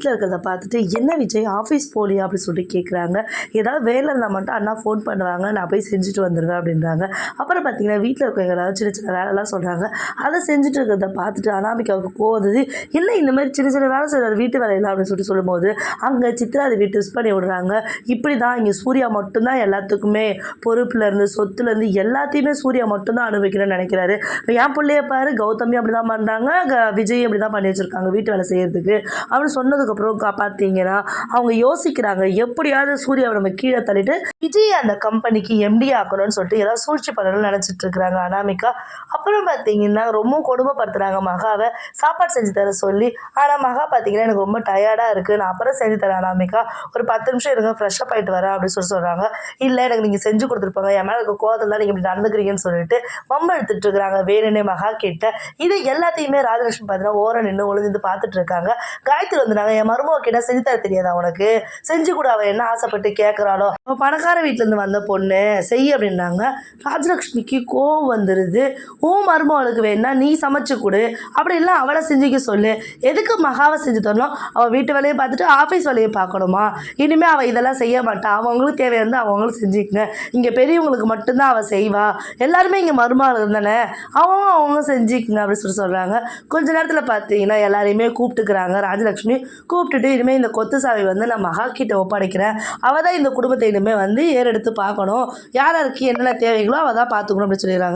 வீட்டில் இருக்கிறத பார்த்துட்டு என்ன விஜய் ஆஃபீஸ் போலியா அப்படின்னு சொல்லிட்டு கேட்குறாங்க. ஏதாவது வேலை இருந்தால் மட்டும் அண்ணா ஃபோன் பண்ணுவாங்க, நான் போய் செஞ்சுட்டு வந்துடுவேன் அப்படின்றாங்க. அப்புறம் பார்த்தீங்கன்னா வீட்டில் இருக்கவங்க ஏதாவது சின்ன சின்ன வேலைலாம் சொல்கிறாங்க. அதை செஞ்சுட்டு இருக்கிறத பார்த்துட்டு அனாமிகாவுக்கு கோவம் வந்தது. என்ன இந்த மாதிரி சின்ன சின்ன வேலை செய்கிறார் வீட்டு வேலையில் அப்படின்னு சொல்லிட்டு சொல்லும்போது அங்கே சித்ராதேவி ட்விஸ்ட் பண்ணி விடுறாங்க. இப்படி தான் இங்கே சூர்யா மட்டும்தான் எல்லாத்துக்குமே பொறுப்புலேருந்து சொத்துலேருந்து எல்லாத்தையுமே சூர்யா மட்டும்தான் அனுபவிக்கிறேன்னு நினைக்கிறாரு. என் பிள்ளைய பாரு, கௌதமி அப்படி தான் பண்ணுறாங்க, விஜய் அப்படி தான் பண்ணி வச்சுருக்காங்க வீட்டு வேலை செய்கிறதுக்கு அப்படின்னு சொன்னதுக்கப்புறம் பார்த்தீங்கன்னா அவங்க யோசிக்கிறாங்க, எப்படியாவது சூர்யாவை நம்ம கீழே தள்ளிட்டு விஜய் அந்த கம்பெனிக்கு எம்டி ஆக்கணும்னு சொல்லிட்டு ஏதாவது சூழ்ச்சி பண்ணணும்னு நினச்சிட்டு இருக்கிறாங்க அனாமிகா. அப்புறம் பார்த்தீங்கன்னா ரொம்ப கொடுமைப்படுத்துகிறாங்க மகாவை சாப்பாடு செஞ்சு தர சொல்லி. ஆனால் மகா பார்த்தீங்கன்னா எனக்கு ரொம்ப டயர்டாக இருக்குது, நான் அப்புறம் செஞ்சு தரேன் அனாமிகா, ஒரு 10 நிமிஷம் இருங்க ஃப்ரெஷ்ஷப் ஆகிட்டு வரேன் அப்படின்னு சொல்லி சொல்கிறாங்க. இல்லை எனக்கு நீங்கள் செஞ்சு கொடுத்துருப்பாங்க, என் மேலே இருக்க கோவத்தில் தான் நீங்கள் இப்படி நடந்துக்கிறீங்கன்னு சொல்லிட்டு வம்பு எடுத்துட்டு இருக்கிறாங்க வேணுனே மகா கிட்ட. இது எல்லாத்தையுமே ராஜலட்சுமி பார்த்தீங்கன்னா ஓரம் நின்று ஒழுங்கு பார்த்துட்டு இருக்காங்க. காயத்ரி வந்துட்டாங்க, என் மருமக கிட்ட செஞ்சு தர தெரியாதா உனக்கு, செஞ்சு கூட அவள் என்ன ஆசைப்பட்டு கேட்குறாளோ, அவள் பணக்கார வீட்டிலேருந்து வந்த பொண்ணு செய் அப்படின்னாங்க. ராஜலட்சுமிக்கு கோவம் வந்துடுது. மருமகளுக்கு வேணா நீ சமைச்சு கொடு, அப்படி இல்லை அவளை செஞ்சுக்க சொல்லு, எதுக்கு மகாவை செஞ்சு தரணும், அவள் வீட்டு வேலையை பார்த்துட்டு ஆஃபீஸ் வேலையை பார்க்கணுமா, இனிமேல் அவள் இதெல்லாம் செய்ய மாட்டாள், அவங்களுக்கு தேவையானது அவங்களும் செஞ்சுக்கங்க, இங்கே பெரியவங்களுக்கு மட்டும்தான் அவள் செய்வா, எல்லாருமே இங்கே மருமகள் இருந்தானே அவங்க செஞ்சுக்குங்க அப்படின்னு சொல்லி சொல்கிறாங்க. கொஞ்ச நேரத்தில் பார்த்தீங்கன்னா எல்லாரையுமே கூப்பிட்டுக்கிறாங்க. ராஜலட்சுமி கூப்பிட்டுட்டு இனிமேல் இந்த கொத்து சாவி வந்து நான் மகா கிட்ட ஒப்படைக்கிறேன், அவள் தான் இந்த குடும்பத்தை இனிமேல் வந்து ஏறெடுத்து பார்க்கணும், யார் யாருக்கு என்னென்ன தேவைகளோ அவள் தான் பார்த்துக்கணும் அப்படின்னு சொல்லிடுறாங்க.